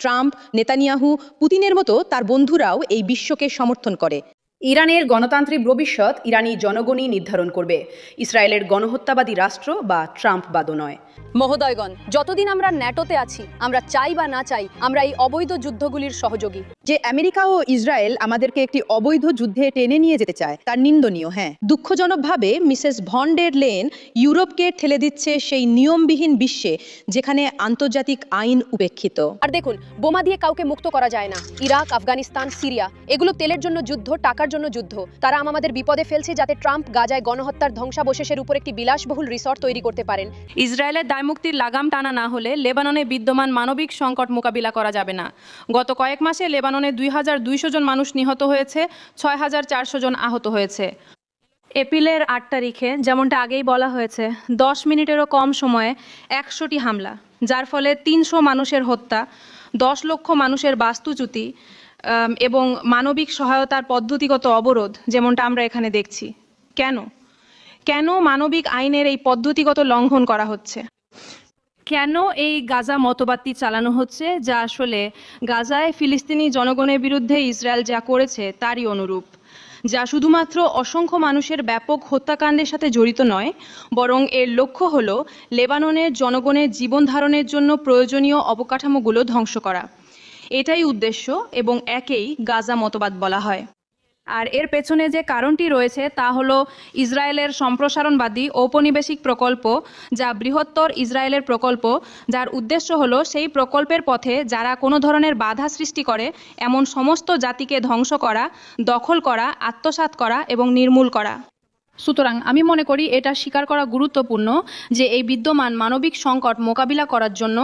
Trump, Netanyahu, পুতিনের মতো তার বন্ধুরাও এই বিশ্বকে সমর্থন করে। ইরানের গণতান্ত্রিক ভবিষ্যৎ ইরানি জনগণই নির্ধারণ করবে, ইসরায়েলের গণহত্যাবাদী রাষ্ট্র বা ট্রাম্পবাদও নয়। মহোদয়গণ, যতদিন আমরা ন্যাটোতে আছি, আমরা চাই বা না চাই, আমরা এই অবৈধ যুদ্ধগুলির সহযোগী। যে আমেরিকা ও ইসরায়েল আমাদেরকে একটি অবৈধ যুদ্ধে টেনে নিয়ে যেতে চায় তার নিন্দনীয়। হ্যাঁ, দুঃখজনকভাবে মিসেস ভন ডের লেন ইউরোপকে ঠেলে দিচ্ছে সেই নিয়মবিহীন বিশ্বে যেখানে আন্তর্জাতিক আইন উপেক্ষিত। আর দেখুন, বোমা দিয়ে কাউকে মুক্ত করা যায় না। ইরাক, আফগানিস্তান, সিরিয়া, এগুলো তেলের জন্য যুদ্ধ, টাকার জন্য যুদ্ধ। তারা আমাদের বিপদে ফেলছে যাতে ট্রাম্প গাজায় গণহত্যার ধ্বংসাবশেষের উপর একটি বিলাসবহুল রিসর্ট তৈরি করতে পারেন। ইসরায়েলের দায়মুক্তির লাগাম টানা না হলে লেবাননে বিদ্যমান মানবিক সংকট মোকাবিলা করা যাবে না। গত কয়েক মাসে লেবাননে 2200 জন মানুষ নিহত হয়েছে, 6400 জন আহত হয়েছে। এপ্রিলের 8 তারিখে, যেমনটা আগেই বলা হয়েছে, 10 মিনিটেরও কম সময়ে 100টি হামলা, যার ফলে 300 মানুষের হত্যা, 10 লক্ষ মানুষের বাস্তুচ্যুতি এবং মানবিক সহায়তার পদ্ধতিগত অবরোধ, যেমনটা আমরা এখানে দেখছি। কেন মানবিক আইনের এই পদ্ধতিগত লঙ্ঘন করা হচ্ছে? কেন এই গাজা মতবাদটি চালানো হচ্ছে, যা আসলে গাজায় ফিলিস্তিনি জনগণের বিরুদ্ধে ইসরায়েল যা করেছে তারই অনুরূপ, যা শুধুমাত্র অসংখ্য মানুষের ব্যাপক হত্যাকাণ্ডের সাথে জড়িত নয়, বরং এর লক্ষ্য হল লেবাননের জনগণের জীবন ধারণের জন্য প্রয়োজনীয় অবকাঠামোগুলো ধ্বংস করা। এটাই উদ্দেশ্য এবং একেই গাজা মতবাদ বলা হয়। আর এর পেছনে যে কারণটি রয়েছে তা হলো ইসরায়েলের সম্প্রসারণবাদী ঔপনিবেশিক প্রকল্প, যা বৃহত্তর ইসরায়েলের প্রকল্প, যার উদ্দেশ্য হলো সেই প্রকল্পের পথে যারা কোনো ধরনের বাধা সৃষ্টি করে এমন সমস্ত জাতিকে ধ্বংস করা, দখল করা, আত্মসাৎ করা এবং নির্মূল করা। সুতরাং আমি মনে করি এটা স্বীকার করা গুরুত্বপূর্ণ যে এই বিদ্যমান মানবিক সংকট মোকাবিলা করার জন্য,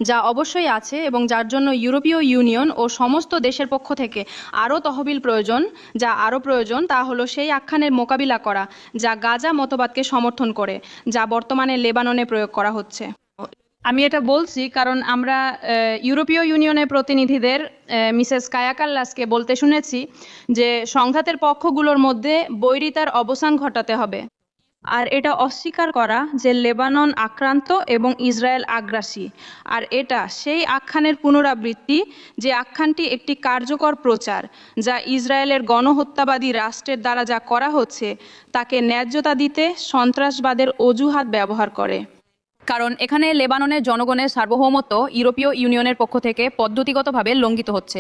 যা অবশ্যই আছে এবং যার জন্য ইউরোপীয় ইউনিয়ন ও সমস্ত দেশের পক্ষ থেকে আরও তহবিল প্রয়োজন, যা আরও প্রয়োজন তা হলো সেই আখ্যানের মোকাবিলা করা যা গাজা মতবাদকে সমর্থন করে, যা বর্তমানে লেবাননে প্রয়োগ করা হচ্ছে। আমি এটা বলছি কারণ আমরা ইউরোপীয় ইউনিয়নের প্রতিনিধিদের মিসেস কায়া কাল্লাসকে বলতে শুনেছি যে সংঘাতের পক্ষগুলোর মধ্যে বৈরিতার অবসান ঘটাতে হবে। আর এটা অস্বীকার করা যে লেবানন আক্রান্ত এবং ইসরায়েল আগ্রাসী, আর এটা সেই আখ্যানের পুনরাবৃত্তি যে আখ্যানটি একটি কার্যকর প্রচার যা ইসরায়েলের গণহত্যাবাদী রাষ্ট্রের দ্বারা যা করা হচ্ছে তাকে ন্যায্যতা দিতে সন্ত্রাসবাদের অজুহাত ব্যবহার করে। কারণ এখানে লেবাননের জনগণের সার্বভৌমত্ব ইউরোপীয় ইউনিয়নের পক্ষ থেকে পদ্ধতিগতভাবে লঙ্ঘিত হচ্ছে।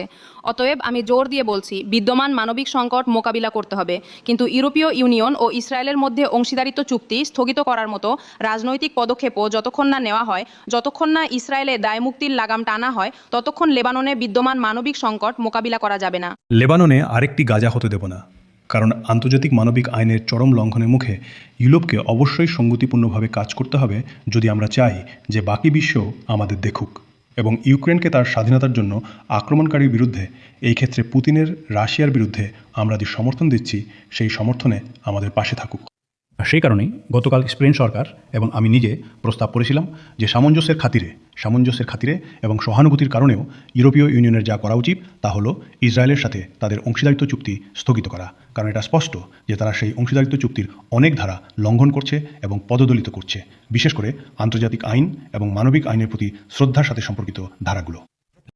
অতএব আমি জোর দিয়ে বলছি, বিদ্যমান মানবিক সংকট মোকাবিলা করতে হবে, কিন্তু ইউরোপীয় ইউনিয়ন ও ইসরায়েলের মধ্যে অংশীদারিত্ব চুক্তি স্থগিত করার মতো রাজনৈতিক পদক্ষেপও যতক্ষণ না নেওয়া হয়, যতক্ষণ না ইসরায়েলে দায়মুক্তির লাগাম টানা হয়, ততক্ষণ লেবাননে বিদ্যমান মানবিক সংকট মোকাবিলা করা যাবে না। লেবাননে আরেকটি গাজা হতে দেব না, কারণ আন্তর্জাতিক মানবিক আইনের চরম লঙ্ঘনের মুখে ইউরোপকে অবশ্যই সঙ্গতিপূর্ণভাবে কাজ করতে হবে যদি আমরা চাই যে বাকি বিশ্ব আমাদের দেখুক এবং ইউক্রেনকে তার স্বাধীনতার জন্য আক্রমণকারীর বিরুদ্ধে, এই ক্ষেত্রে পুতিনের রাশিয়ার বিরুদ্ধে আমরা যে সমর্থন দিচ্ছি সেই সমর্থনে আমাদের পাশে থাকুক। সেই কারণেই গতকাল স্পেন সরকার এবং আমি নিজে প্রস্তাব করেছিলাম যে সামঞ্জস্যের খাতিরে এবং সহানুভূতির কারণেও ইউরোপীয় ইউনিয়নের যা করা উচিত তা হলো ইসরায়েলের সাথে তাদের অংশীদারিত্ব চুক্তি স্থগিত করা, কারণ এটা স্পষ্ট যে তারা সেই অংশীদারিত্ব চুক্তির অনেক ধারা লঙ্ঘন করছে এবং পদদলিত করছে, বিশেষ করে আন্তর্জাতিক আইন এবং মানবিক আইনের প্রতি শ্রদ্ধার সাথে সম্পর্কিত ধারাগুলো।